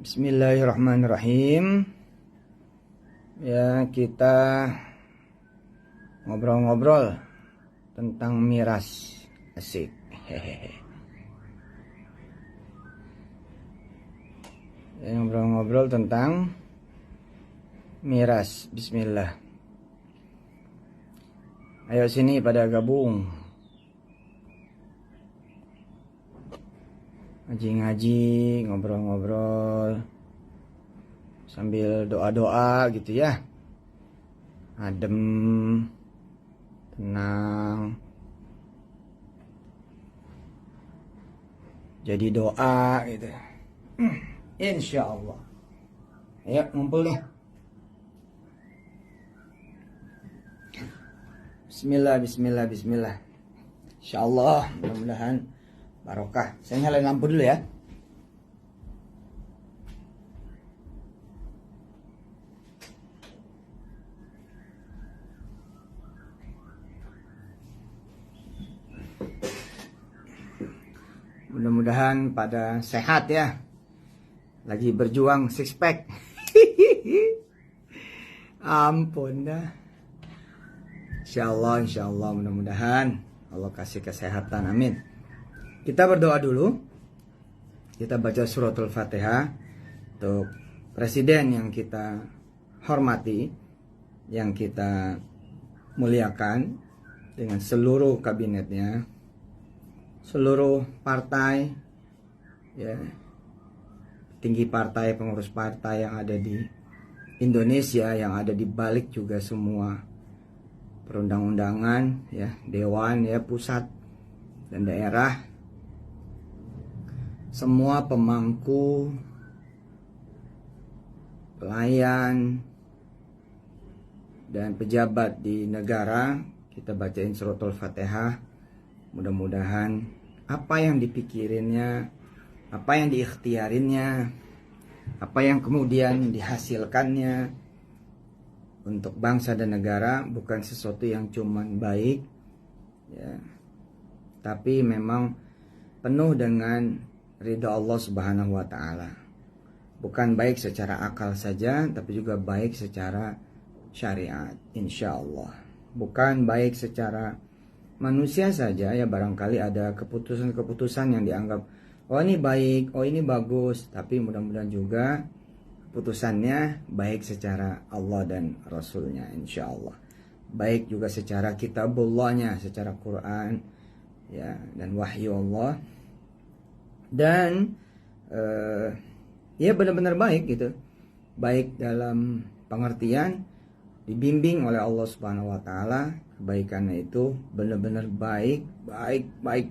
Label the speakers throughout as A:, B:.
A: Bismillahirrahmanirrahim. Ya, kita ngobrol-ngobrol tentang miras. Asik. Hehehe. Ya, ngobrol-ngobrol tentang miras. Bismillah. Ayo sini pada gabung. Ngaji-ngaji, ngobrol-ngobrol sambil doa-doa gitu ya. Adem, tenang. Jadi doa gitu. Insya Allah. Ayo ngumpul nih. Bismillah, bismillah, bismillah. Insya Allah, mudah-mudahan barokah. Saya nyalain lampu dulu ya. Mudah-mudahan pada sehat ya. Lagi berjuang six pack. Ampun dah. Insya Allah mudah-mudahan Allah kasih kesehatan, amin. Kita berdoa dulu. Kita baca suratul Fatihah untuk presiden yang kita hormati, yang kita muliakan, dengan seluruh kabinetnya, seluruh partai, ya, tinggi partai, pengurus partai yang ada di Indonesia, yang ada di balik juga semua perundang-undangan, ya, dewan, ya, pusat dan daerah. Semua pemangku, pelayan, dan pejabat di negara, kita bacain suratul Fatihah. Mudah-mudahan apa yang dipikirinnya, apa yang diikhtiarinnya, apa yang kemudian dihasilkannya untuk bangsa dan negara bukan sesuatu yang cuman baik, ya, tapi memang penuh dengan ridha Allah Subhanahu wa Ta'ala. Bukan baik secara akal saja, tapi juga baik secara syariat, insya Allah. Bukan baik secara manusia saja, ya, barangkali ada keputusan-keputusan yang dianggap oh ini baik, oh ini bagus, tapi mudah-mudahan juga putusannya baik secara Allah dan Rasulnya, insya Allah. Baik juga secara kitabullahnya, secara Quran, ya, dan wahyu Allah. Dan ya benar-benar baik gitu. Baik dalam pengertian dibimbing oleh Allah Subhanahu wa Ta'ala, kebaikannya itu benar-benar baik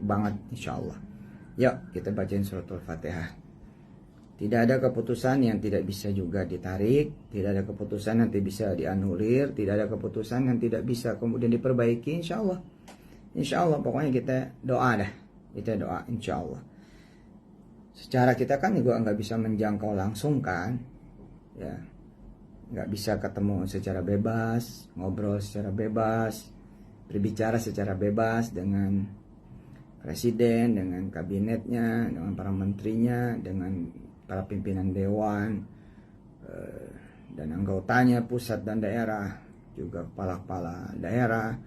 A: banget, insya Allah. Yuk kita bacain suratul Fatihah. Tidak ada keputusan yang tidak bisa juga ditarik, tidak ada keputusan yang tidak bisa dianulir, tidak ada keputusan yang tidak bisa kemudian diperbaiki, insya Allah. Insya Allah, pokoknya kita doa dah. Kita doa, insya Allah. Secara kita kan juga nggak bisa menjangkau langsung kan, ya, nggak bisa ketemu secara bebas, ngobrol secara bebas, berbicara secara bebas dengan presiden, dengan kabinetnya, dengan para menterinya, dengan para pimpinan dewan dan anggotanya pusat dan daerah, juga kepala-kepala daerah.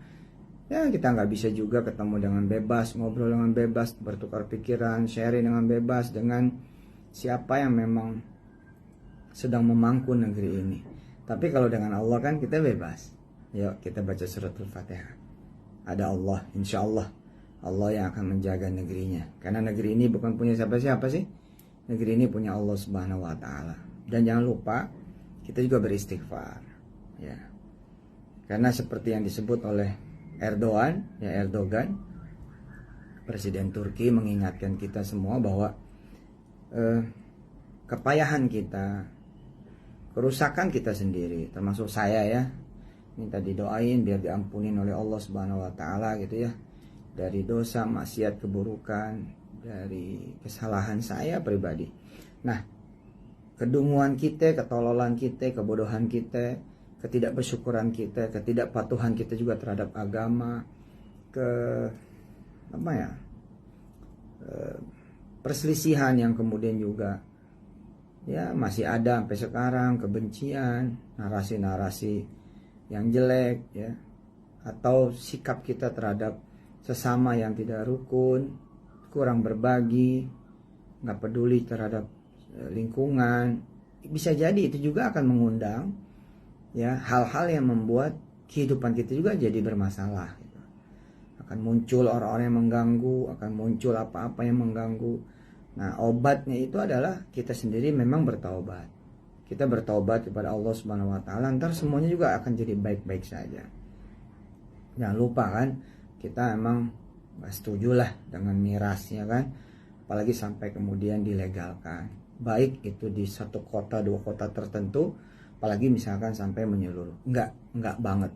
A: Ya, kita nggak bisa juga ketemu dengan bebas, ngobrol dengan bebas, bertukar pikiran, sharing dengan bebas dengan siapa yang memang sedang memangku negeri ini. Tapi kalau dengan Allah kan kita bebas. Yuk kita baca suratul Fatihah. Ada Allah, insya Allah. Allah yang akan menjaga negerinya. Karena negeri ini bukan punya siapa-siapa sih. Negeri ini punya Allah Subhanahu wa Ta'ala. Dan jangan lupa kita juga beristighfar, ya. Karena seperti yang disebut oleh Erdogan, presiden Turki, mengingatkan kita semua bahwa kepayahan kita, kerusakan kita sendiri, termasuk saya ya, minta didoain biar diampunin oleh Allah Subhanahu wa Ta'ala gitu ya, dari dosa, maksiat, keburukan, dari kesalahan saya pribadi. Nah, kedunguan kita, ketololan kita, kebodohan kita, ketidakbersyukuran kita, ketidakpatuhan kita juga terhadap agama, perselisihan yang kemudian juga Ya masih ada sampai sekarang kebencian, narasi-narasi yang jelek ya, atau sikap kita terhadap sesama yang tidak rukun, kurang berbagi, nggak peduli terhadap lingkungan. Bisa jadi itu juga akan mengundang ya hal-hal yang membuat kehidupan kita juga jadi bermasalah gitu. Akan muncul orang-orang yang mengganggu, akan muncul apa-apa yang mengganggu. Nah, obatnya itu adalah kita sendiri memang bertaubat. Kita bertaubat kepada Allah Subhanahu wa taala, ntar semuanya juga akan jadi baik-baik saja. Jangan lupa kan, kita emang gak setuju lah dengan mirasnya kan, apalagi sampai kemudian dilegalkan. Baik itu di satu kota, dua kota tertentu, apalagi misalkan sampai menyeluruh. Enggak banget.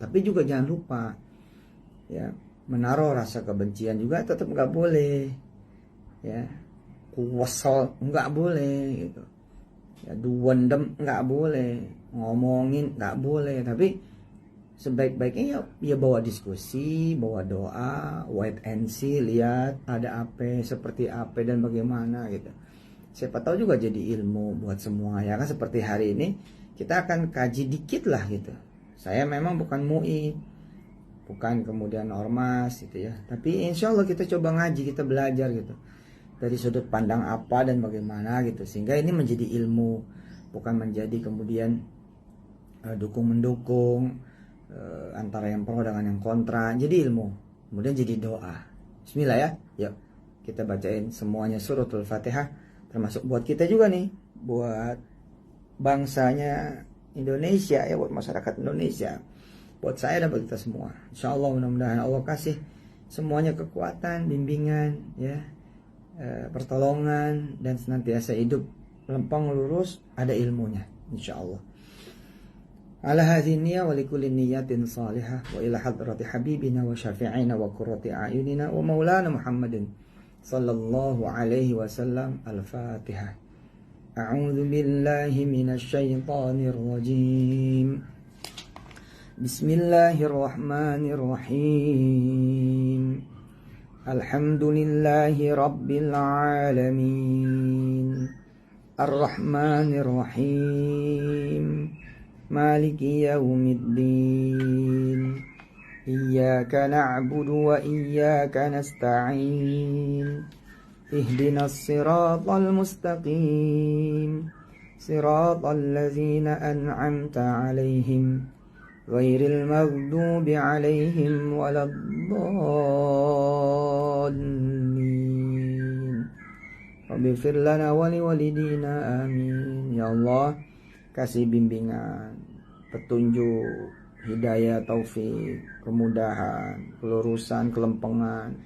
A: Tapi juga jangan lupa ya, menaruh rasa kebencian juga tetap nggak boleh. Ya, kuwesel nggak boleh gitu. Ya, duwendem nggak boleh, ngomongin nggak boleh. Tapi sebaik-baiknya ya bawa diskusi, bawa doa, wait and see, lihat ada apa, seperti apa dan bagaimana gitu. Siapa tahu juga jadi ilmu buat semua ya kan. Seperti hari ini kita akan kaji dikit lah gitu. Saya memang bukan MUI, bukan kemudian ormas gitu ya, tapi insya Allah kita coba ngaji, kita belajar gitu dari sudut pandang apa dan bagaimana gitu, sehingga ini menjadi ilmu, bukan menjadi kemudian dukung mendukung antara yang pro dengan yang kontra. Jadi ilmu, kemudian jadi doa. Bismillah ya, yuk kita bacain semuanya suratul Fatihah, termasuk buat kita juga nih, buat bangsanya Indonesia ya, buat masyarakat Indonesia, buat saya dan buat kita semua. Insya Allah mudah-mudahan Allah kasih semuanya kekuatan, bimbingan ya, pertolongan, dan senantiasa hidup lempeng lurus, ada ilmunya insya Allah. Ala hadhihi niyya wa likulli niyyatin salihah wa ila hadrati habibina wa syafi'ina wa qurrati a'yunina wa maulana Muhammadin sallallahu alaihi wasallam. Al-Fatihah. A'udzu billahi minasy syaithanir rajim. Bismillahirrahmanirrahim. Alhamdulillahi rabbil alamin. Ar-Rahmanir Rahim. Maliki yaumiddin. Iyyaka na'budu wa iyyaka nasta'in. Ihdinas siratal mustaqim. Siratal ladzina an'amta 'alaihim ghairil maghdubi 'alaihim waladdallin. Rabbighfir lana wa liwalidina amin. Ya Allah, kasih bimbingan, petunjuk, hidayah, taufik, kemudahan, kelurusan, kelempengan,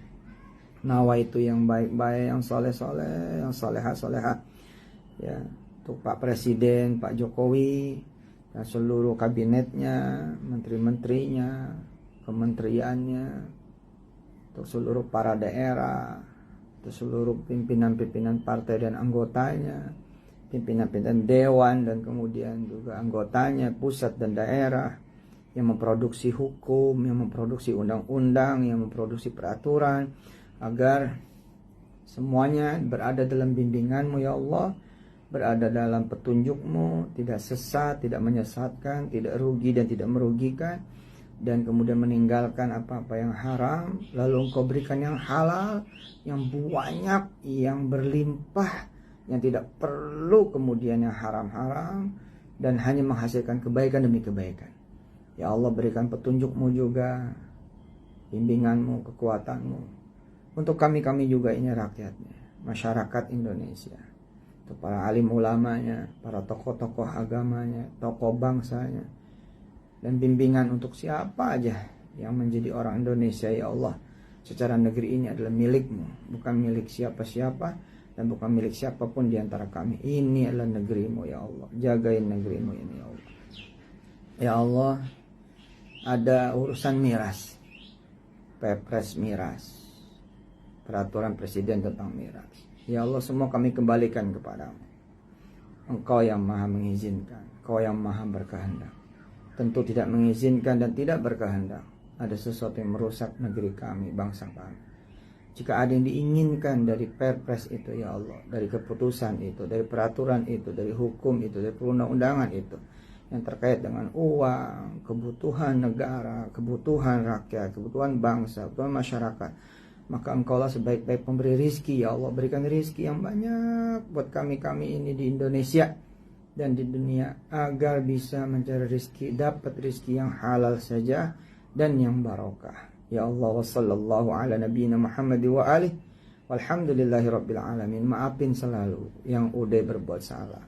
A: nawaitu yang baik-baik, yang soleh-soleh, yang soleha-soleha ya, untuk Pak Presiden, Pak Jokowi dan seluruh kabinetnya, menteri-menterinya, kementeriannya, untuk seluruh para daerah, untuk seluruh pimpinan-pimpinan partai dan anggotanya, pimpinan-pimpinan dewan dan kemudian juga anggotanya pusat dan daerah, yang memproduksi hukum, yang memproduksi undang-undang, yang memproduksi peraturan, agar semuanya berada dalam bimbingan-Mu ya Allah, berada dalam petunjuk-Mu, tidak sesat, tidak menyesatkan, tidak rugi dan tidak merugikan, dan kemudian meninggalkan apa-apa yang haram, lalu Engkau berikan yang halal, yang banyak, yang berlimpah, yang tidak perlu kemudian yang haram-haram, dan hanya menghasilkan kebaikan demi kebaikan. Ya Allah, berikan petunjuk-Mu juga, bimbingan-Mu, kekuatan-Mu untuk kami-kami juga ini rakyatnya, masyarakat Indonesia, untuk para alim ulamanya, para tokoh-tokoh agamanya, tokoh bangsanya, dan bimbingan untuk siapa aja yang menjadi orang Indonesia ya Allah. Secara negeri ini adalah milik-Mu, bukan milik siapa-siapa dan bukan milik siapapun di antara kami. Ini adalah negeri-Mu ya Allah. Jagain negeri-Mu ini ya Allah. Ya Allah, ada urusan miras, Perpres miras, peraturan presiden tentang miras. Ya Allah, semua kami kembalikan kepadamu. Engkau yang maha mengizinkan, Engkau yang maha berkehendak. Tentu tidak mengizinkan dan tidak berkehendak ada sesuatu yang merusak negeri kami, bangsa kami. Jika ada yang diinginkan dari perpres itu ya Allah, dari keputusan itu, dari peraturan itu, dari hukum itu, dari perundang-undangan itu, yang terkait dengan uang, kebutuhan negara, kebutuhan rakyat, kebutuhan bangsa, kebutuhan masyarakat, maka Engkaulah sebaik-baik pemberi rizki ya Allah. Berikan rizki yang banyak buat kami-kami ini di Indonesia dan di dunia, agar bisa mencari rizki, dapat rizki yang halal saja dan yang barokah. Ya Allah, wa sallallahu ala nabiyina Muhammad wa alihi walhamdulillahi rabbil alamin. Maafin selalu yang udah berbuat salah,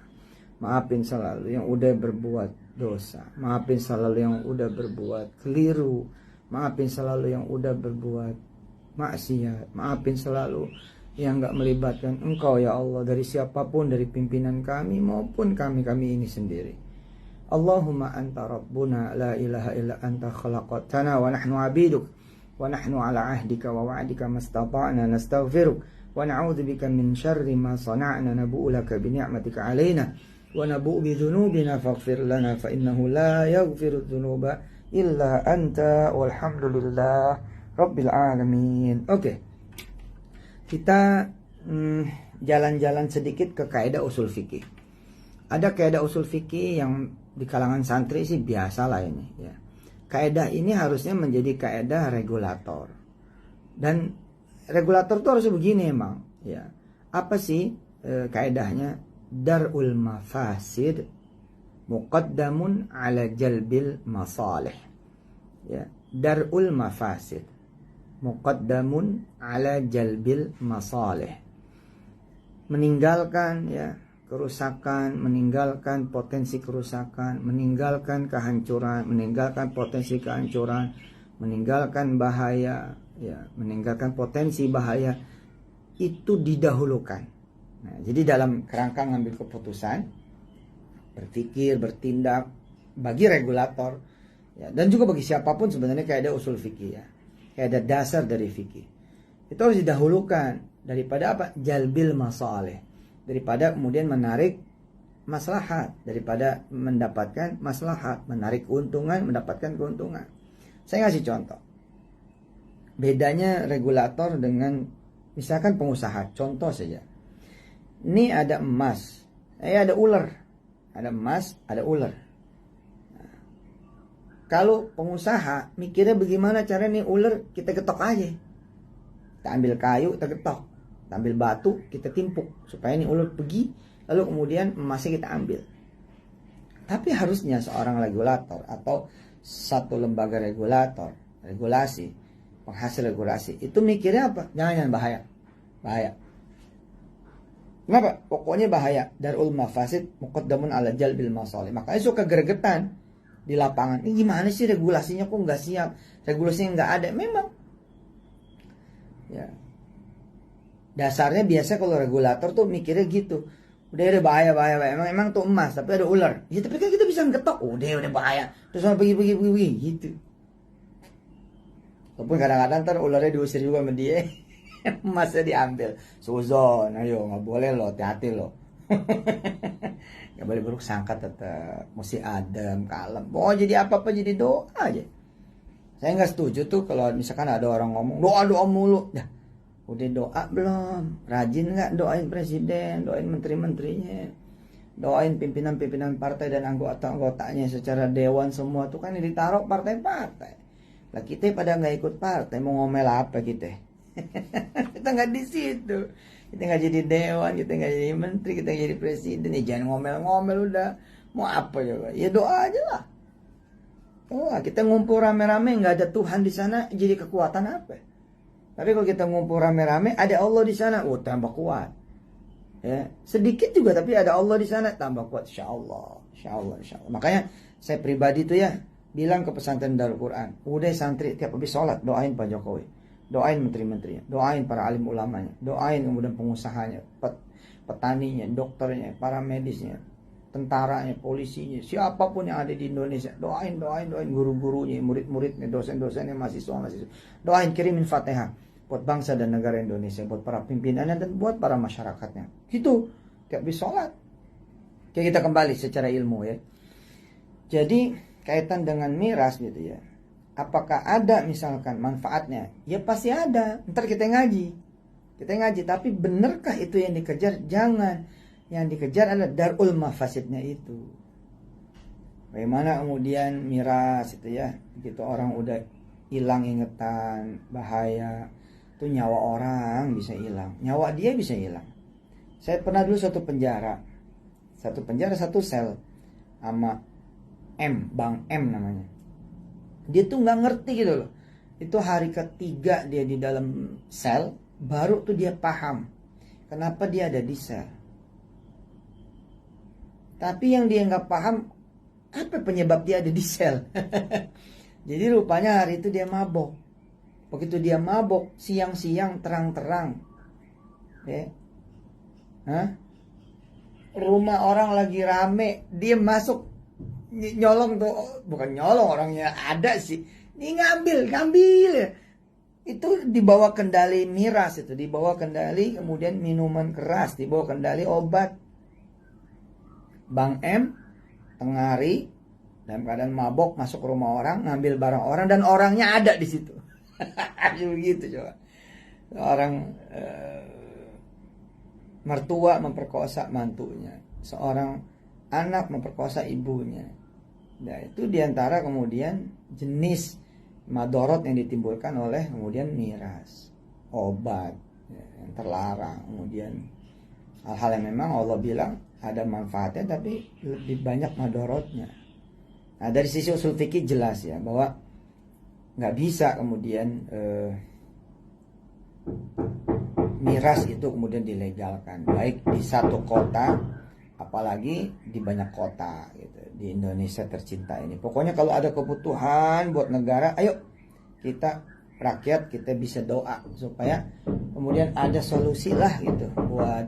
A: maafin selalu yang udah berbuat dosa, maafin selalu yang udah berbuat keliru, maafin selalu yang udah berbuat maksiat, maafin selalu yang gak melibatkan Engkau ya Allah, dari siapapun, dari pimpinan kami maupun kami ini sendiri. Allahumma anta rabbuna la ilaha illa anta khalaqtana wa nahnu abiduk wa nahnu ala ahdika wa wa'dika mastata'na nastaghfiruk wa na'udzu bika min syarri ma sana'na nabu'u laka bi ni'matika 'alaina wa nabu'u bi dhunubina faghfir lana fa innahu la yaghfiru dhunuba illa anta walhamdulillah rabbil alamin. Oke. Kita jalan-jalan sedikit ke kaidah usul fikih. Ada kaidah usul fikih yang di kalangan santri sih biasa lah ini ya. Kaidah ini harusnya menjadi kaidah regulator. Dan regulator itu harus begini emang ya. Apa sih kaidahnya? Darul mafasid muqaddamun ala jalbil masalih. Ya, darul mafasid muqaddamun ala jalbil masalih. Meninggalkan ya kerusakan, meninggalkan potensi kerusakan, meninggalkan kehancuran, meninggalkan potensi kehancuran, meninggalkan bahaya, ya, meninggalkan potensi bahaya itu didahulukan. Nah, jadi dalam kerangka ngambil keputusan, berpikir, bertindak bagi regulator, ya, dan juga bagi siapapun sebenarnya kaidah usul fikih ya, kaidah dasar dari fikih itu harus didahulukan daripada apa? Jalbil masalih, daripada kemudian menarik maslahat, daripada mendapatkan maslahat, menarik keuntungan, mendapatkan keuntungan. Saya ngasih contoh. Bedanya regulator dengan misalkan pengusaha. Contoh saja. Ini ada emas, ada ular. Ada emas, ada ular. Nah, kalau pengusaha mikirnya bagaimana cara nih ular kita ketok aja. Kita ambil kayu, kita ketok. Ambil batu, kita timpuk supaya ini ular pergi, lalu kemudian emasnya kita ambil. Tapi harusnya seorang regulator atau satu lembaga regulator, regulasi, penghasil regulasi itu mikirnya apa? Jangan bahaya. Bahaya. Kenapa? Pokoknya bahaya. Darul mafasid muqaddamun ala jalbil masalih. Makanya suka gregetan di lapangan. Ini gimana sih regulasinya kok nggak siap? Regulasinya nggak ada. Memang. Ya. Dasarnya biasa kalau regulator tuh mikirnya gitu. Udah bahaya. Emang tuh emas, tapi ada ular. Ya tapi kan kita bisa ngetok. Udah bahaya. Terus orang pergi gitu. Walaupun kadang-kadang ntar ularnya diusir juga sama dia. Emasnya diambil. Suzon, ayo nggak boleh lo, hati-hati lo. Nggak boleh buruk sangka tetap. Mesti adem, kalem. Oh jadi apa-apa jadi doa aja. Saya nggak setuju tuh kalau misalkan ada orang ngomong doa mulu. Dah. Udah doa belum? Rajin nggak doain presiden, doain menteri-menterinya, doain pimpinan-pimpinan partai dan anggota-anggotanya secara dewan semua tuh kan ditaruh partai-partai. Lah kita pada nggak ikut partai, mau ngomel apa kita? Kita nggak di situ. Kita nggak jadi dewan, kita nggak jadi menteri, kita nggak jadi presiden. Ya jangan ngomel-ngomel udah. Mau apa coba? Ya doa aja lah. Doa. Kita ngumpul rame-rame nggak ada Tuhan di sana, jadi kekuatan apa? Tapi kalau kita ngumpul rame-rame, ada Allah di sana, tambah kuat. Ya, sedikit juga tapi ada Allah di sana, tambah kuat. Insya Allah. Makanya saya pribadi tuh ya bilang ke pesantren Darul Quran, udah santri tiap habis sholat doain Pak Jokowi, doain menteri-menterinya, doain para alim ulamanya, doain kemudian pengusahanya, petaninya, dokternya, para medisnya, tentaranya, polisinya, siapapun yang ada di Indonesia, doain guru-gurunya, murid-muridnya, dosen-dosennya, mahasiswa, doain, kirimin Fatihah buat bangsa dan negara Indonesia, buat para pimpinannya dan buat para masyarakatnya. Gitu, tiap habis sholat. Oke, kita kembali secara ilmu ya. Jadi kaitan dengan miras gitu ya. apakah ada misalkan manfaatnya? Ya pasti ada. Ntar kita ngaji, tapi benarkah itu yang dikejar? Jangan. Yang dikejar adalah darul mafasidnya itu. Bagaimana kemudian miras itu ya, begitu orang udah hilang ingatan, bahaya, itu nyawa orang bisa hilang, nyawa dia bisa hilang. Saya pernah dulu satu penjara satu sel sama Bang M namanya. Dia tuh nggak ngerti gitu loh. Itu hari ketiga dia di dalam sel, baru tuh dia paham kenapa dia ada di sel. Tapi yang dia nggak paham, apa penyebab dia ada di sel. Jadi rupanya hari itu dia mabok. Begitu dia mabok, siang-siang terang-terang, ya, rumah orang lagi rame, dia masuk nyolong tuh, bukan nyolong, orangnya ada sih, dia ngambil itu, dibawa kendali miras, itu dibawa kendali, kemudian minuman keras, dibawa kendali obat. Bang M tengah hari dalam keadaan mabok masuk ke rumah orang, ngambil barang orang, dan orangnya ada di situ. Begitu coba. Orang mertua memperkosa mantunya, seorang anak memperkosa ibunya. Nah, itu diantara kemudian jenis madorot yang ditimbulkan oleh kemudian miras, obat ya, yang terlarang. Kemudian hal-hal yang memang Allah bilang ada manfaatnya, tapi lebih banyak madorotnya. Nah, dari sisi usul fikih jelas ya, bahwa nggak bisa kemudian miras itu kemudian dilegalkan, baik di satu kota, apalagi di banyak kota gitu, di Indonesia tercinta ini. Pokoknya kalau ada kebutuhan buat negara, ayo kita rakyat, kita bisa doa supaya kemudian ada solusi lah gitu buat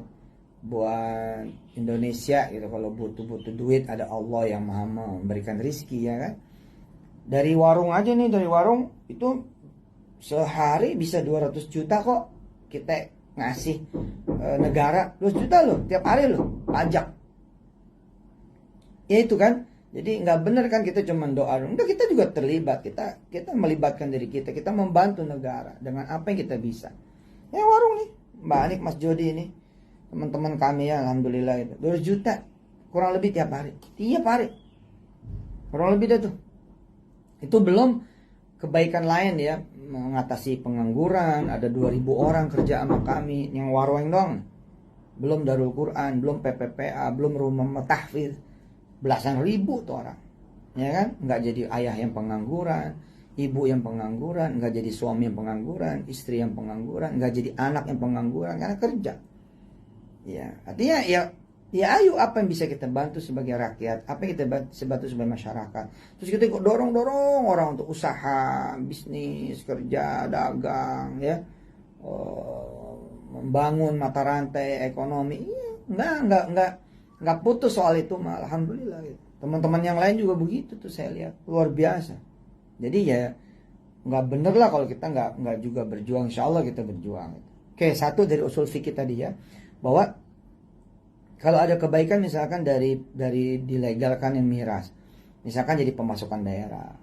A: Indonesia gitu. Kalau butuh duit, ada Allah yang maha memberikan rizki, ya kan. Dari warung aja nih, dari warung itu sehari bisa 200 juta kok kita ngasih negara. 200 juta loh tiap hari loh pajak. Ya itu kan. Jadi nggak benar kan kita cuma doa. Enggak, kita juga terlibat. Kita melibatkan diri kita membantu negara dengan apa yang kita bisa. Ya warung nih, Mbak Anik, Mas Jody ini, teman-teman kami ya, alhamdulillah itu 200 juta kurang lebih tiap hari. Kurang lebih dah tuh. Itu belum kebaikan lain ya, mengatasi pengangguran, ada 2.000 orang kerja sama kami yang warung dong. Belum Darul Quran, belum PPPA, belum rumah tahfiz, belasan ribu tuh orang. Ya kan? Nggak jadi ayah yang pengangguran, ibu yang pengangguran, nggak jadi suami yang pengangguran, istri yang pengangguran, nggak jadi anak yang pengangguran karena kerja. Ya, artinya ya ayo, apa yang bisa kita bantu sebagai rakyat, apa yang kita bisa bantu sebagai masyarakat. Terus kita kok dorong orang untuk usaha, bisnis, kerja, dagang, ya, membangun mata rantai ekonomi. Nggak putus soal itu, malah alhamdulillah. Gitu. Teman-teman yang lain juga begitu tuh, saya lihat luar biasa. Jadi ya nggak bener lah kalau kita nggak juga berjuang. Insya Allah kita berjuang. Oke, satu dari usul fikih tadi ya, bahwa kalau ada kebaikan misalkan dari dilegalkan yang miras, misalkan jadi pemasukan daerah,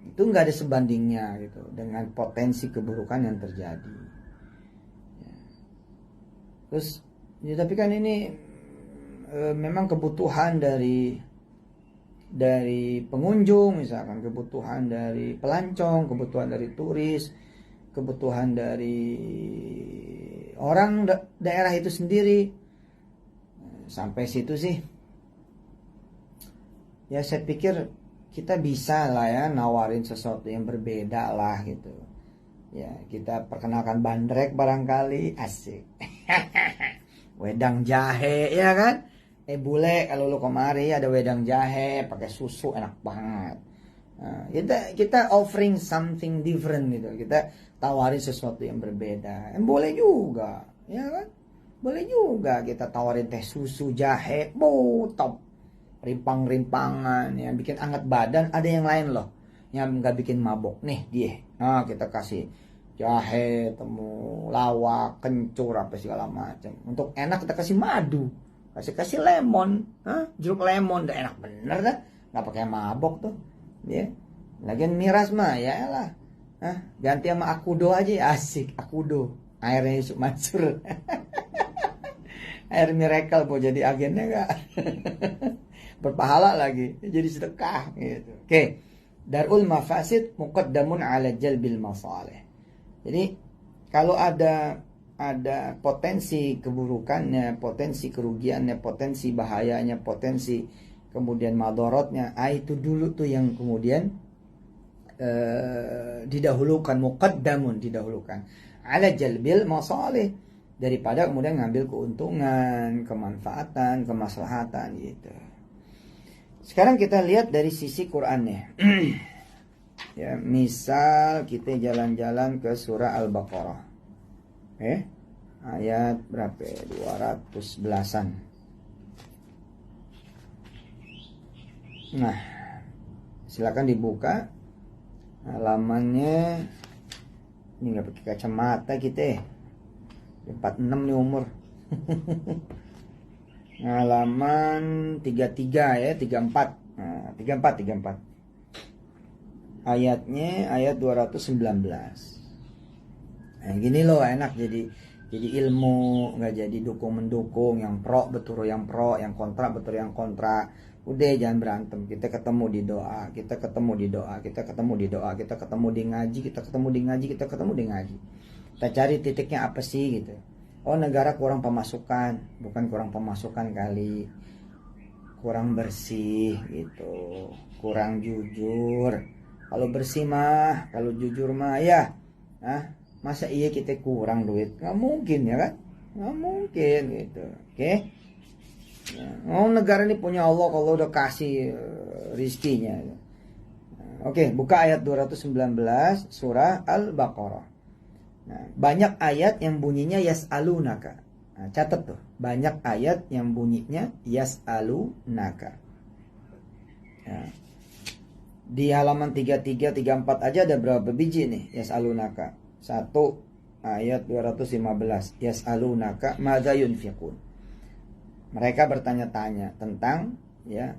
A: itu nggak ada sebandingnya gitu dengan potensi keburukan yang terjadi. Ya. Terus, ya, tapi kan ini memang kebutuhan dari pengunjung, misalkan kebutuhan dari pelancong, kebutuhan dari turis, kebutuhan dari orang daerah itu sendiri. Sampai situ sih ya, saya pikir kita bisa lah ya nawarin sesuatu yang berbeda lah gitu ya. Kita perkenalkan bandrek barangkali, asik. Wedang jahe ya kan, bule kalau lu kemari ada wedang jahe pakai susu, enak banget. Nah, kita offering something different gitu, kita tawarin sesuatu yang berbeda. Boleh juga ya kan. Boleh juga kita tawarin teh susu jahe, top, rimpang-rimpangan yang bikin hangat badan. Ada yang lain loh yang nggak bikin mabok. Nih dia, nah kita kasih jahe, temulawak, kencur, apa segala macam. Untuk enak kita kasih madu, kasih lemon, jeruk lemon, udah enak bener dah, nggak pakai mabok tuh, ya. Lagian miras mah ya lah. Ganti sama akudo aja, asik akudo. Airnya Yusuf Mansur. Air miracle mau jadi agennya gak? Berpahala lagi, jadi sedekah gitu. Oke. Darul mafasid muqaddamun ala jalbil masalih. Jadi kalau ada potensi keburukannya, potensi kerugiannya, potensi bahayanya, potensi kemudian madorotnya, itu dulu tuh yang kemudian didahulukan, muqaddamun, didahulukan ala jalbil masalih, daripada kemudian ngambil keuntungan, kemanfaatan, kemaslahatan gitu. Sekarang kita lihat dari sisi Qur'annya. Ya, misal kita jalan-jalan ke surah Al-Baqarah. Ayat berapa? 211-an. Nah, silakan dibuka halamannya. Ini nggak pakai kacamata kita. 46 nih umur. Halaman 33 ya, 34. Nah, 34. Ayatnya ayat 219. Nah, gini loh enak jadi ilmu, nggak jadi dukung mendukung, yang pro betul yang pro, yang kontra betul yang kontra. Udah jangan berantem. Kita ketemu di doa, kita ketemu di doa, kita ketemu di doa, kita ketemu di ngaji, kita ketemu di ngaji, kita ketemu di ngaji. Kita cari titiknya apa sih gitu. Oh, negara kurang pemasukan, bukan kurang pemasukan kali, kurang bersih gitu, kurang jujur. Kalau bersih mah, kalau jujur mah ya, masa iya kita kurang duit? Nggak mungkin ya kan? Nggak mungkin gitu. Oke? Oh, negara ini punya Allah kalau udah kasih rizkinya. Oke, buka ayat 219 surah Al-Baqarah. Nah, banyak ayat yang bunyinya yas'alunaka. Nah, catat tuh, banyak ayat yang bunyinya yas'alunaka. Ya. Di halaman 33, 34 aja ada berapa biji nih yas'alunaka? 1 ayat 215. Yas'alunaka madza yunfiqun. Mereka bertanya-tanya tentang ya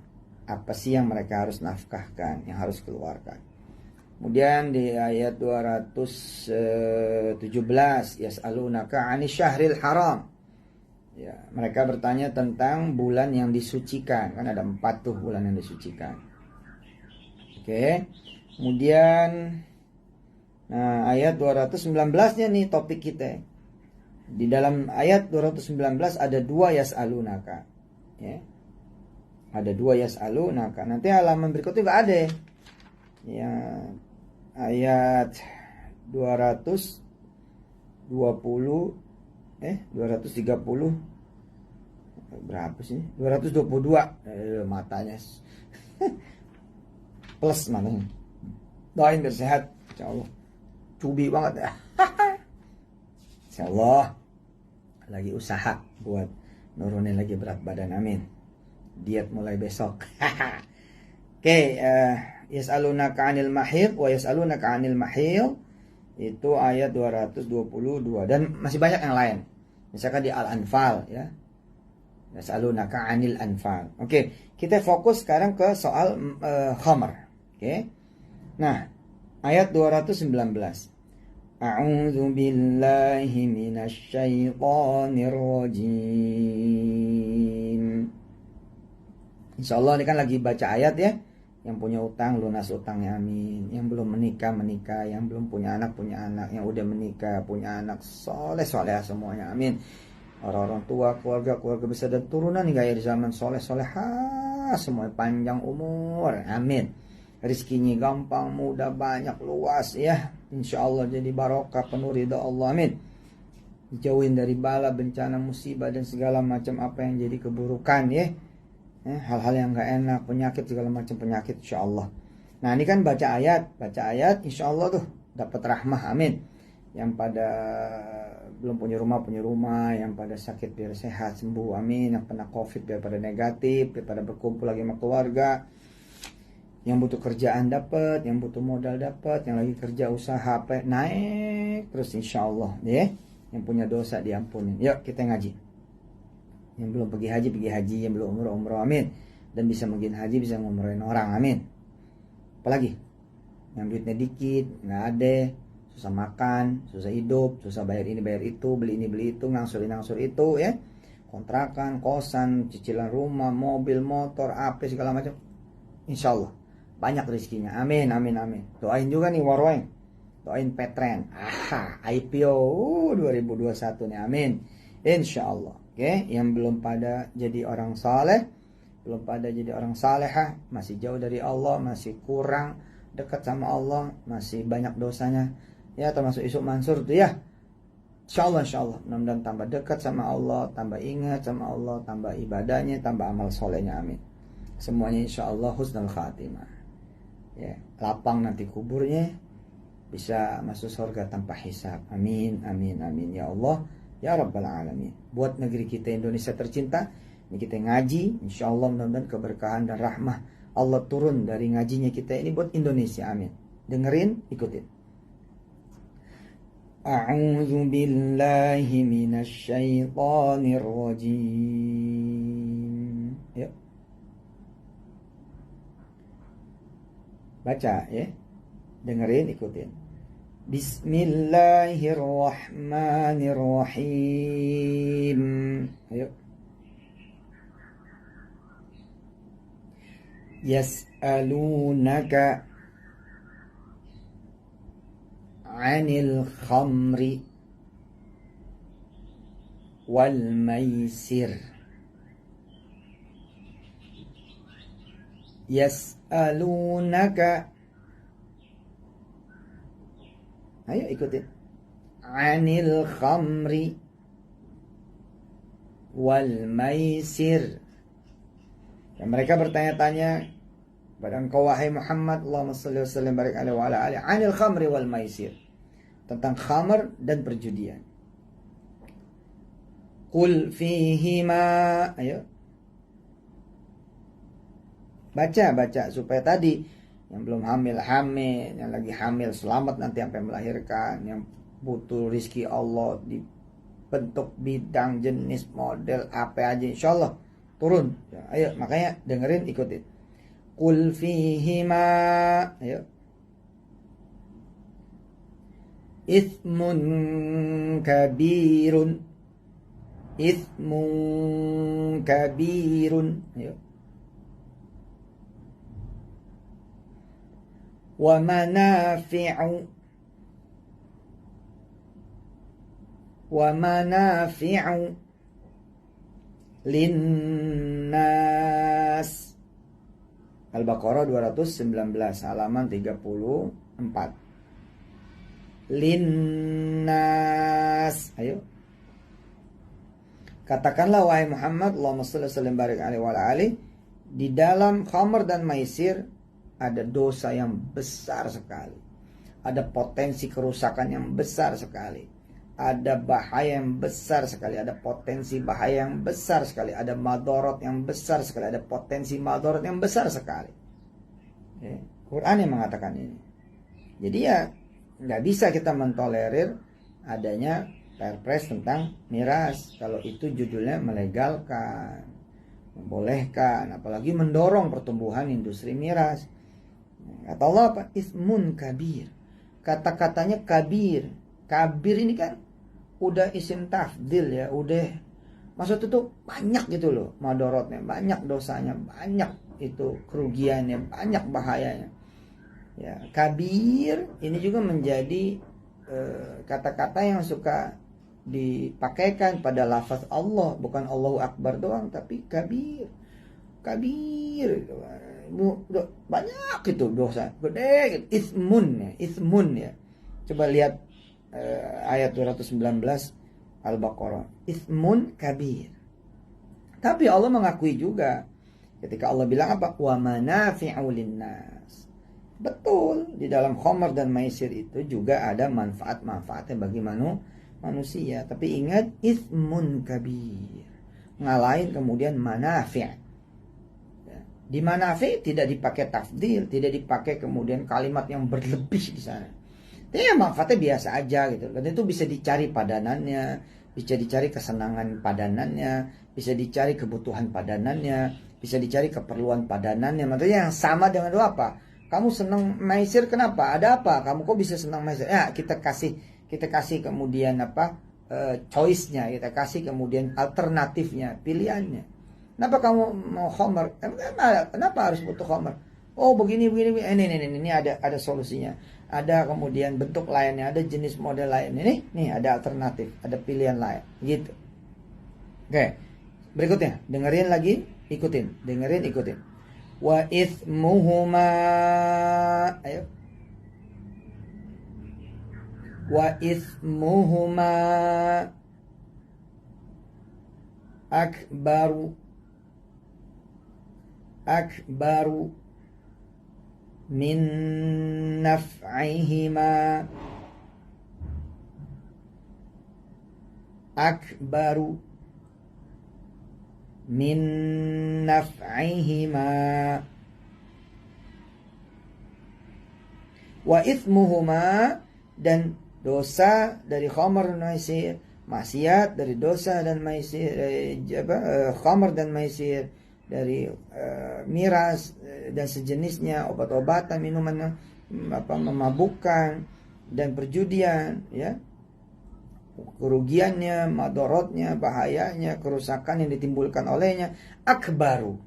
A: apa sih yang mereka harus nafkahkan, yang harus keluarkan. Kemudian di ayat 217 yas'alunaka 'anis syahril haram. Ya, mereka bertanya tentang bulan yang disucikan. Kan ada 4 tuh bulan yang disucikan. Oke. Kemudian ayat 219-nya nih topik kita. Di dalam ayat 219 ada 2 yas'alunaka. Ya. Ada 2 yas'alunaka. Nanti halaman berikutnya juga ada. Ya, ayat 230 230 berapa sih? 222 matanya plus matanya. Doain biar sehat insyaallah. Cubi banget ya. Insyaallah lagi usaha buat nurunin lagi berat badan, amin. Diet mulai besok. Oke, yas'alunaka 'anil mahid wa yas'alunaka 'anil mahid, itu ayat 222 dan masih banyak yang lain. Misalkan di Al-Anfal ya. Yas'alunaka 'anil anfal. Oke, kita fokus sekarang ke soal khamr. Oke. Nah, ayat 219. A'udzu billahi minasy syaithanir rajim. Insyaallah ini kan lagi baca ayat ya. Yang punya utang lunas utangnya, amin. Yang belum menikah menikah, yang belum punya anak, yang udah menikah punya anak, soleh semuanya, amin. Orang-orang tua, keluarga besar dan turunan hingga akhir zaman, soleh semua panjang umur, amin. Rizkinya gampang, mudah, banyak, luas ya. Insyaallah jadi barokah, penuh ridha Allah, amin. Dijauhin dari bala, bencana, musibah dan segala macam apa yang jadi keburukan ya. Hal-hal yang gak enak, penyakit, segala macam penyakit insyaallah. Nah ini kan baca ayat insyaallah tuh dapat rahmah, amin. Yang pada belum punya rumah, yang pada sakit biar sehat sembuh, amin. Yang kena covid biar pada negatif, biar pada berkumpul lagi sama keluarga. Yang butuh kerjaan dapat, yang butuh modal dapat, yang lagi kerja usaha naik terus insyaallah ya. Yang punya dosa diampuni. Yuk kita ngaji. Yang belum pergi haji, yang belum umroh, amin. Dan bisa mungkin haji, bisa ngumrohin orang, amin. Apalagi? yang duitnya dikit, nggak ada, susah makan, susah hidup, susah bayar ini bayar itu, beli ini beli itu, ngangsur itu ya, kontrakan, kosan, cicilan rumah, mobil, motor, apa segala macam. Insya Allah banyak rezekinya. Amin amin amin. Doain juga nih Warweng, doain Petren IPO 2021 nih, amin. Insya Allah. Oke, yang belum pada jadi orang saleh, belum pada jadi orang salehah, masih jauh dari Allah, masih kurang dekat sama Allah, masih banyak dosanya ya, termasuk Isuk Mansur tuh ya. Insya Allah mudah-mudahan tambah dekat sama Allah, tambah ingat sama Allah, tambah ibadahnya, tambah amal solehnya, amin. Semuanya insya Allah husnul khatimah ya, lapang nanti kuburnya, bisa masuk surga tanpa hisab, amin amin amin ya Allah ya rabbal alamin. Buat negeri kita Indonesia tercinta ini, kita ngaji, insya Allah mudah-mudahan keberkahan dan rahmah Allah turun dari ngajinya kita ini buat Indonesia, amin. Dengerin, ikutin. A'udzu billahi minasy syaithanir rajim. Yuk. Baca ya. Dengerin, ikutin. Bismillahirrahmanirrahim. Ayo. Yas'alunaka 'anil khamri wal maisir. Yas'alunaka, ayo ikutin, 'anil khamri wal maisir. Dan mereka bertanya-tanya kepada engkau wahai Muhammad, Allahumma shalli wa sallim barik alaihi wa ala alihi, 'anil khamri wal maisir, tentang khamar dan perjudian. Qul fihima, ayo baca supaya tadi yang belum hamil, yang lagi hamil selamat nanti sampai melahirkan, yang butuh rizki Allah di bentuk bidang jenis model apa aja insyaallah turun ya, ayo makanya dengerin, ikutin. Qul fihima, ayo, ismun kabirun, ayo, wa manafi'u linnas. Al-Baqarah 219 halaman 34. Linnas, ayo. Katakanlah wahai Muhammad, Allahumma shalli wa sallim barik alaihi wa ala alihi, di dalam khamr dan maisir ada dosa yang besar sekali, ada potensi kerusakan yang besar sekali, ada bahaya yang besar sekali, ada potensi bahaya yang besar sekali, ada madorot yang besar sekali, ada potensi madorot yang besar sekali. Quran yang mengatakan ini. Jadi ya nggak bisa kita mentolerir adanya perpres tentang miras kalau itu judulnya melegalkan, membolehkan, apalagi mendorong pertumbuhan industri miras. Kata Allah apa? Ismun kabir. Kata-katanya kabir. Kabir ini kan udah isim tafdil ya, udah maksud itu banyak gitu loh madorotnya, banyak dosanya, banyak itu kerugiannya, banyak bahayanya. Ya, kabir ini juga menjadi kata-kata yang suka dipakaikan pada lafaz Allah, bukan Allahu Akbar doang, tapi kabir. Banyak itu dosa gede, ismun ya. Coba lihat ayat 219 Al-Baqarah, ismun kabir. Tapi Allah mengakui juga ketika Allah bilang apa? Wa manafi'u linnas. Betul, di dalam khamr dan maisir itu juga ada manfaat-manfaatnya bagi manusia. Tapi ingat, ismun kabir, ngalahin kemudian manafi'. Di manafi' tidak dipakai tafdil, tidak dipakai kemudian kalimat yang berlebih di sana. Ya manfaatnya biasa aja gitu. Dan itu bisa dicari padanannya, bisa dicari kesenangan padanannya, bisa dicari kebutuhan padanannya, bisa dicari keperluan padanannya. Maksudnya yang sama dengan apa? Kamu senang maisir kenapa? Ada apa? Kamu kok bisa senang maisir? Ya, kita kasih kemudian apa? Choice-nya, kita kasih kemudian alternatifnya, pilihannya. Kenapa kamu mau khamar? Kenapa harus butuh khamar? Oh, begini. Ini ada solusinya. Ada kemudian bentuk lainnya, ada jenis model lain. Nih ada alternatif, ada pilihan lain, gitu. Oke. Berikutnya, dengerin lagi, ikutin. Dengerin, ikutin. Wa ithmuhuma, ayo. Wa ithmuhuma akbaru min naf'ihima, akbaru min naf'ihima. Wa ithmuhuma, dan dosa dari khamar dan maisir, maksiat dari dosa dan maisir, khamar dan maisir, dari miras dan sejenisnya, obat-obatan, minuman memabukkan, dan perjudian, ya, kerugiannya, madorotnya, bahayanya, kerusakan yang ditimbulkan olehnya, akbaru.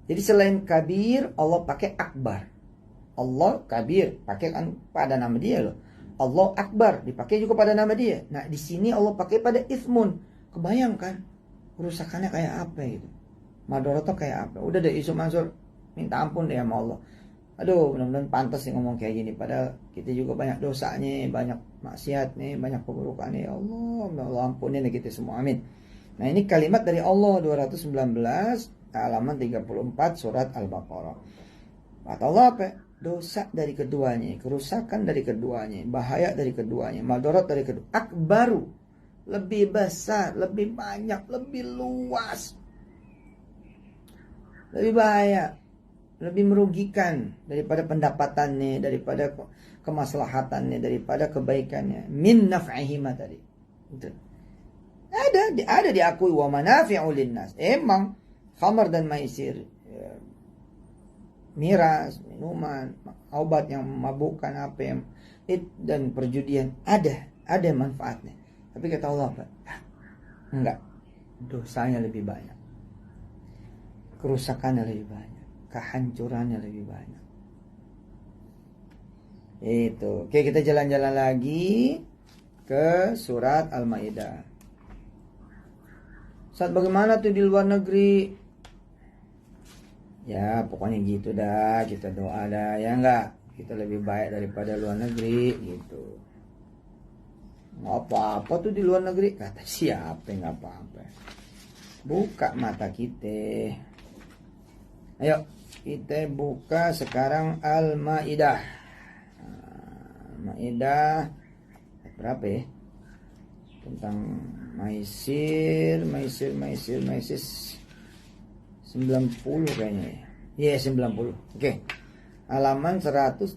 A: Jadi selain kabir, Allah pakai akbar. Allah kabir, pakai kan pada nama dia loh. Allah akbar, dipakai juga pada nama dia. Nah, di sini Allah pakai pada ismun. Kebayangkan kerusakannya kayak apa gitu. Madorotnya kayak apa. Udah deh Yusuf Mansur minta ampun deh sama Allah. Aduh, mudah-mudahan pantas sih ngomong kayak gini. Padahal kita juga banyak dosanya, banyak maksiatnya, banyak keburukannya. Ya Allah ampunin kita semua. Amin. Nah, ini kalimat dari Allah 219 halaman 34 surat Al-Baqarah. Kata Allah apa? Dosa dari keduanya, kerusakan dari keduanya, bahaya dari keduanya, madorot dari kedua. Akbaru, lebih besar, lebih banyak, lebih luas, lebih bahaya, lebih merugikan daripada pendapatannya, daripada kemaslahatannya, daripada kebaikannya. Min naf'ihima tadi. Itu. Ada diakui wa manafi'u linnas. Emang khamar dan maisir, miras, minuman, obat yang memabukkan, apa yang dan perjudian, ada manfaatnya. Tapi kata Allah apa? Enggak. Dosanya lebih banyak. Kerusakannya lebih banyak. Kehancurannya lebih banyak. Itu. Oke, kita jalan-jalan lagi ke surat Al-Maidah. Saat bagaimana tuh di luar negeri? Ya pokoknya gitu dah, kita doa dah, ya enggak, kita lebih baik daripada luar negeri gitu. Nggak apa-apa tuh di luar negeri, kata siapa, nggak apa-apa. Buka mata kita. Ayo kita buka sekarang Al-Maidah. Al-Maidah berapa ya? Tentang maisir 90 kayaknya ya. 90. Oke. Halaman 123.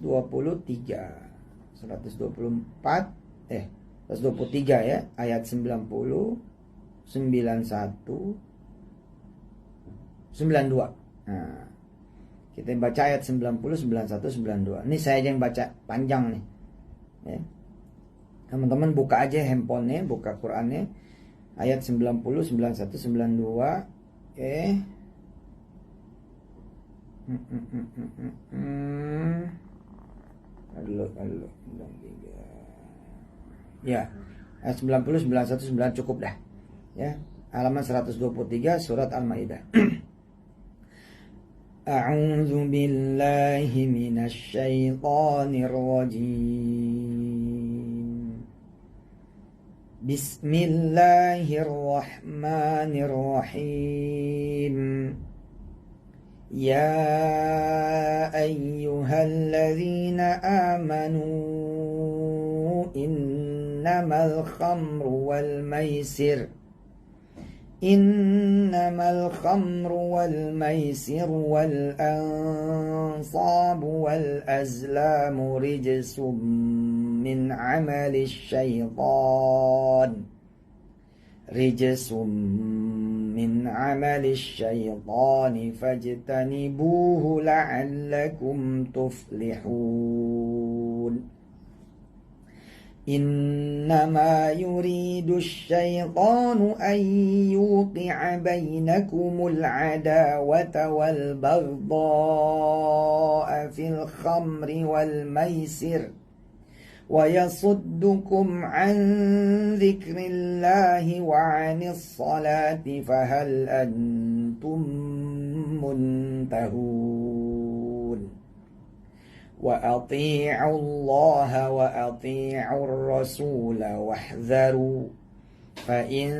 A: 123 ya, ayat 90, 91, 92. Nah, kita baca ayat 90, 91, 92. Ini saya aja yang baca panjang nih. Ya. Teman-teman buka aja handphonenya, buka Qurannya. Ayat 90, 91, 92. Oke. Halo. Ya, ayat 90, 91, 9 cukup dah. Ya, halaman 123 surat Al-Maidah. A'udzu billahi minasy syaithanir rajim. Bismillahirrahmanirrahim. Ya ayyuhalladzina amanu innamal khamru wal maisir wal ansabu wal azlamu rijsum min amali syaitan rijsum min 'amalis syaitani fajtanibuhu la'allakum tuflihun. إنما يريد الشيطان أن يوقع بينكم العداوة والبغضاء في الخمر والميسر ويصدكم عن ذكر الله وعن الصلاة فهل أنتم منتهون وأطيعوا الله وأطيعوا الرسول واحذروا فإن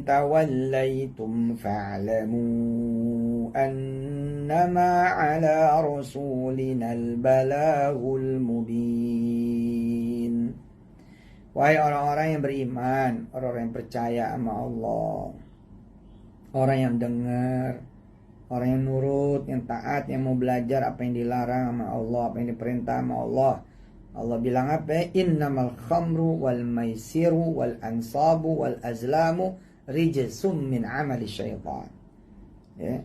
A: توليتم فاعلموا أنما على رسولنا البلاغ المبين. Wahai orang-orang yang beriman, orang-orang yang percaya sama Allah, orang yang dengar, orang yang nurut, yang taat, yang mau belajar apa yang dilarang sama Allah, apa yang diperintah sama Allah. Allah bilang apa? Innamal khamru wal maisiru wal ansabu wal azlamu rijsum min amali syaitan. Ya.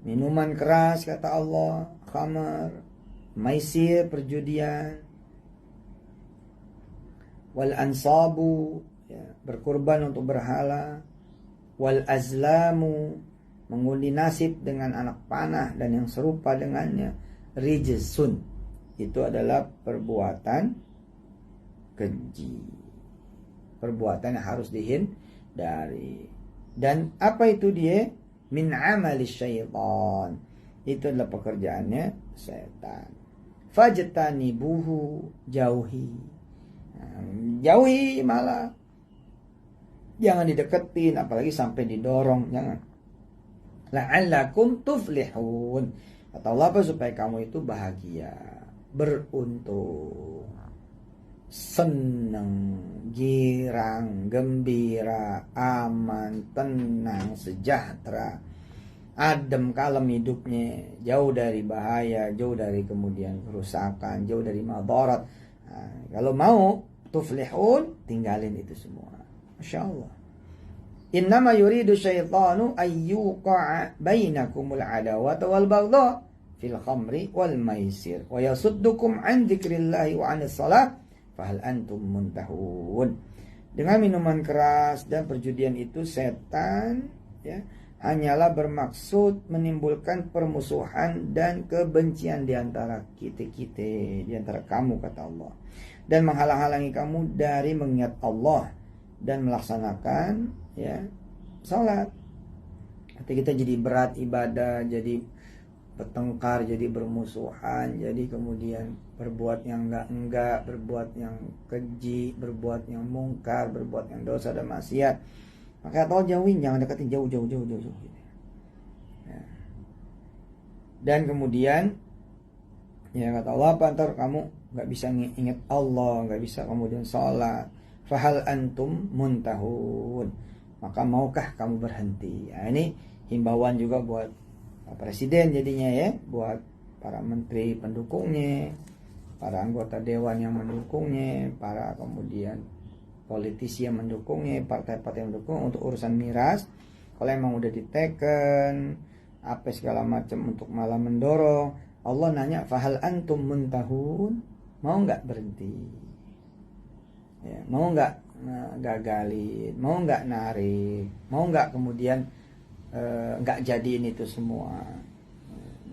A: Minuman keras kata Allah, khamar, maisir, perjudian, wal ansabu, ya, berkorban untuk berhala, wal azlamu, mengundi nasib dengan anak panah dan yang serupa dengannya, rijsun, itu adalah perbuatan keji, perbuatan yang harus dihindari. Dan apa itu dia? Min amali syaitan, itu adalah pekerjaannya setan. Fajtanibuhu, jauhi, jauhi malah, jangan dideketin, apalagi sampai didorong, jangan. La'allakum tuflihun, kata Allah apa? Supaya kamu itu bahagia, beruntung, senang, girang, gembira, aman, tenang, sejahtera, adem kalem hidupnya, jauh dari bahaya, jauh dari kemudian kerusakan, jauh dari madarat. Nah, kalau mau tuflihun, tinggalin itu semua. Masya Allah. Innama yuridu syaitanu ayyuqa'a bainakumul adawata wal baghdha fil khamri wal maisir wa yasuddukum an dzikrillahi wa anis salat fahal antum muntahun. Dengan minuman keras dan perjudian itu setan, ya, hanyalah bermaksud menimbulkan permusuhan dan kebencian di antara kita-kita, di antara kamu kata Allah, dan menghalang-halangi kamu dari mengingat Allah dan melaksanakan, ya, salat. Hati kita jadi berat ibadah, jadi bertengkar, jadi bermusuhan, jadi kemudian berbuat yang enggak, berbuat yang keji, berbuat yang mungkar, berbuat yang dosa dan maksiat. Maka tolong jauhin, jangan deketin, jauh. Ya. Dan kemudian, ya kata Allah, apa ntar kamu nggak bisa ingat Allah, nggak bisa kemudian sholat. Fahal antum muntahun, maka maukah kamu berhenti? Nah, ini himbauan juga buat presiden jadinya, ya, buat para menteri pendukungnya, para anggota dewan yang mendukungnya, para kemudian politisi yang mendukungnya, partai-partai yang mendukung untuk urusan miras. Kalau emang udah diteken apa segala macam untuk malah mendorong, Allah nanya fahal antum muntahun, mau nggak berhenti, ya, mau nggak gagalin, mau nggak narik, mau nggak kemudian nggak jadiin itu semua.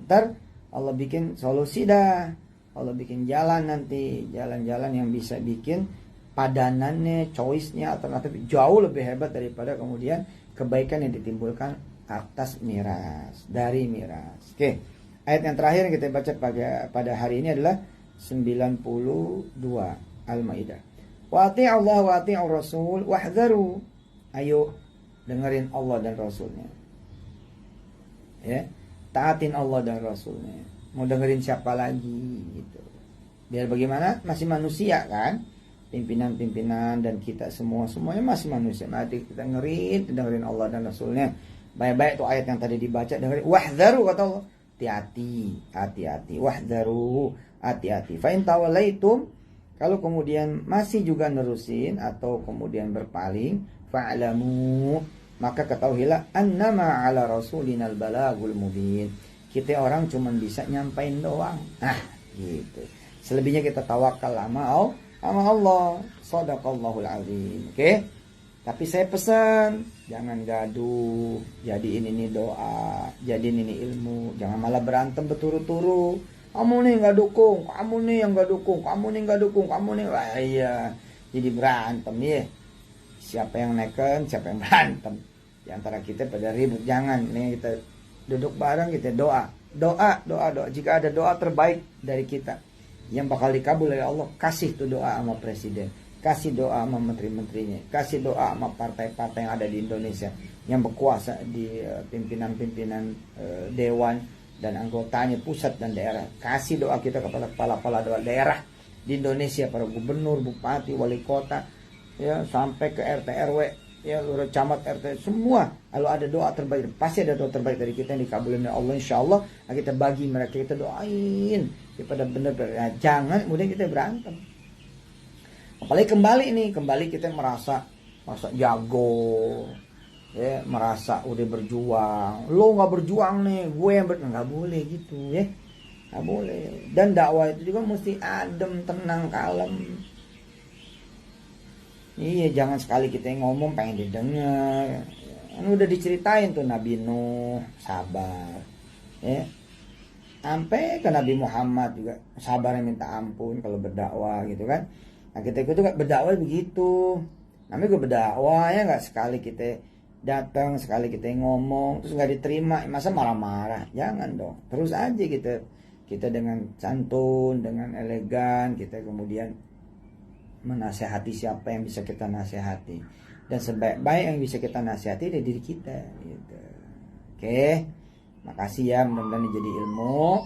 A: Ntar Allah bikin solusi dah, Allah bikin jalan nanti, jalan-jalan yang bisa bikin padanannya, choice-nya, alternatif jauh lebih hebat daripada kemudian kebaikan yang ditimbulkan atas miras, dari miras. Oke, ayat yang terakhir yang kita baca pada hari ini adalah 92 Al-Maidah. Wa ati'u Allah wa ati'u Rasul wahdharu. Ayo dengerin Allah dan Rasulnya, ya, taatin Allah dan Rasulnya. Mau dengerin siapa lagi gitu? Biar bagaimana? Masih manusia kan? Pimpinan-pimpinan dan kita semuanya masih manusia. Mari kita dengerin Allah dan Rasulnya. Baik-baik tuh ayat yang tadi dibaca, dengerin. Wahdharu kata Allah, hati-hati. Wahdharu, hati-hati. Fa in tawallaitum, Kalau kemudian masih juga nerusin atau kemudian berpaling, fa'lamu, maka ketahuilah annama ala rasulinal balagul mubin. Kita orang cuma bisa nyampain doang. Nah, gitu. Selebihnya kita tawakal sama Allah. Shadaqallahul azim. Oke? Tapi saya pesan, jangan gaduh. Jadiin ini doa, jadiin ini ilmu. Jangan malah berantem berturu-turu. Kamu nih nggak dukung, kamu nih yang nggak dukung, kamu nih nggak dukung, kamu nih. Wah, iya, jadi berantem ya. Siapa yang neken, siapa yang berantem. Di antara kita pada ribut. Jangan. Nih kita duduk bareng, kita doa. Doa. Jika ada doa terbaik dari kita yang bakal dikabul oleh Allah, kasih tuh doa sama presiden, kasih doa sama menteri-menterinya, kasih doa sama partai-partai yang ada di Indonesia yang berkuasa di pimpinan-pimpinan dewan dan anggotanya pusat dan daerah. Kasih doa kita kepada kepala-kepala daerah di Indonesia, para gubernur, bupati, wali kota, ya sampai ke RT RW, ya lurah camat RT, semua. Kalau ada doa terbaik, pasti ada doa terbaik dari kita yang dikabulin oleh Allah, insyaallah. Nah, kita bagi mereka, kita doain daripada benar-benar. Nah, jangan kemudian kita berantem. Apalagi kembali kita merasa jago, ya, merasa udah berjuang. Lo nggak berjuang nih, gue yang nggak boleh gitu, ya, nggak boleh. Dan dakwah itu juga mesti adem, tenang, kalem. Iya, jangan sekali kita yang ngomong pengen didengar. Kan udah diceritain tuh Nabi Nuh sabar, ya, sampai ke Nabi Muhammad juga sabarnya minta ampun kalau berdakwah gitu kan. Nah, kita itu kan berdakwah begitu. Namanya gue berdakwah, ya nggak sekali kita datang, sekali kita ngomong terus nggak diterima, masa marah-marah. Jangan dong, terus aja kita dengan santun, dengan elegan, kita kemudian menasehati siapa yang bisa kita nasihati, dan sebaik-baik yang bisa kita nasihati dari diri kita gitu. Oke, makasih ya, mudah-mudahan jadi ilmu.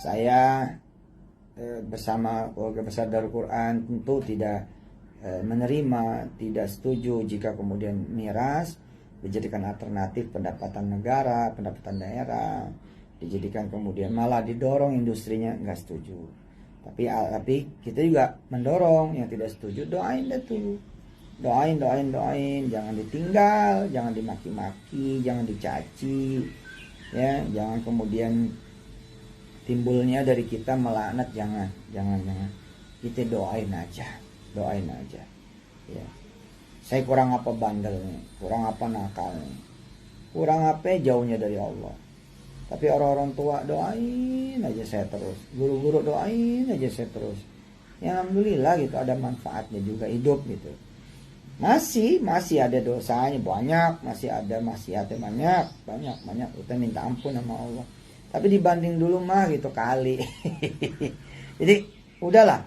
A: Saya bersama keluarga besar Darul Quran tentu tidak menerima, tidak setuju jika kemudian miras dijadikan alternatif pendapatan negara, pendapatan daerah, dijadikan kemudian malah didorong industrinya, nggak setuju. Tapi kita juga mendorong yang tidak setuju, doain deh tuh, doain, jangan ditinggal, jangan dimaki-maki, jangan dicaci, ya, jangan kemudian timbulnya dari kita melaknat, jangan. Kita doain aja, ya. Saya kurang apa bandelnya, kurang apa nakalnya, kurang apa jauhnya dari Allah. Tapi orang-orang tua doain aja saya terus, guru-guru doain aja saya terus. Ya alhamdulillah gitu, ada manfaatnya juga hidup gitu. Masih ada dosanya banyak, masih ada maksiatnya banyak. Kita minta ampun sama Allah. Tapi dibanding dulu mah gitu kali. Jadi udahlah,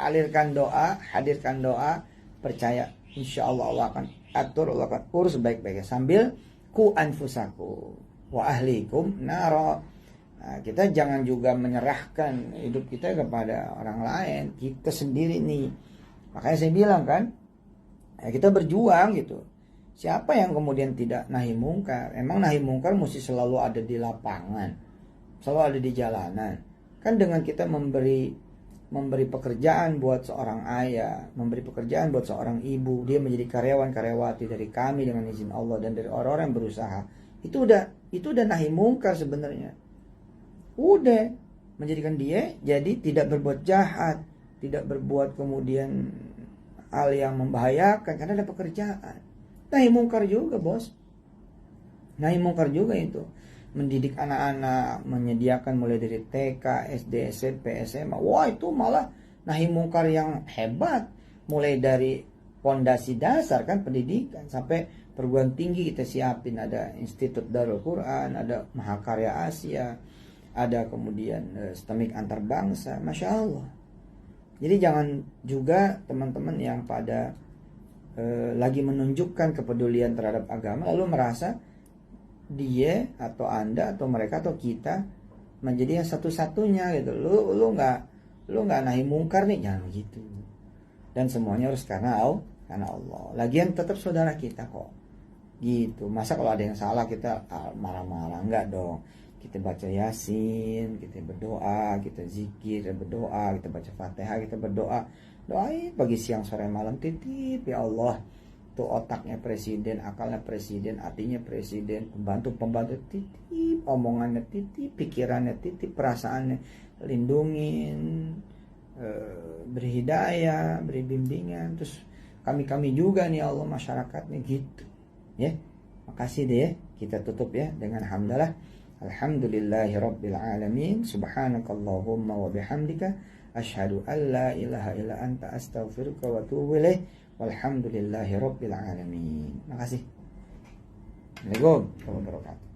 A: alirkan doa, hadirkan doa, percaya insya Allah Allah akan atur, Allah akan urus baik-baiknya. Sambil ku anfusaku wa ahlikum naro. Nah, kita jangan juga menyerahkan hidup kita kepada orang lain, kita sendiri nih. Makanya saya bilang kan, ya kita berjuang gitu. Siapa yang kemudian tidak nahi mungkar? Emang nahi mungkar mesti selalu ada di lapangan, selalu ada di jalanan. Kan dengan kita memberi pekerjaan buat seorang ayah, memberi pekerjaan buat seorang ibu, dia menjadi karyawan-karyawati dari kami dengan izin Allah dan dari orang-orang yang berusaha, itu udah nahi mungkar sebenarnya. Udah menjadikan dia jadi tidak berbuat jahat, tidak berbuat kemudian hal yang membahayakan karena ada pekerjaan. Nahi mungkar juga, bos. Nahi mungkar juga itu. Mendidik anak-anak, menyediakan mulai dari TK, SD, SMP, SMA. Wah, itu malah nahi mungkar yang hebat. Mulai dari pondasi dasar kan pendidikan sampai perguruan tinggi kita siapin. Ada Institut Darul Quran, ada Mahakarya Asia, ada kemudian STEMIK antar bangsa. Masya Allah. Jadi jangan juga teman-teman yang pada lagi menunjukkan kepedulian terhadap agama lalu merasa dia atau anda atau mereka atau kita menjadi yang satu-satunya gitu. Lu nggak nahi mungkar nih, jangan begitu. Dan semuanya harus karena Allah. Lagian tetap saudara kita kok. Gitu. Masa kalau ada yang salah kita marah-marah? Enggak dong. kita baca Yasin, kita berdoa, kita zikir, kita berdoa, kita baca Fatihah, kita berdoa. Doain pagi siang sore malam, titip ya Allah. Tuh otaknya presiden, akalnya presiden, hatinya presiden, pembantu titip, omongannya titip, pikirannya titip, perasaannya lindungin, beri hidayah, beri bimbingan. Terus kami juga nih Allah, masyarakatnya gitu ya. Makasih deh ya. Kita tutup ya dengan hamdalah. Alhamdulillahirabbil alamin. Subhanakallahumma wa bihamdika asyhadu an la ilaha illa anta astaghfiruka wa atubu ilaik. Walhamdulillahirabbil alamin. Makasih. Assalamualaikum warahmatullahi wabarakatuh.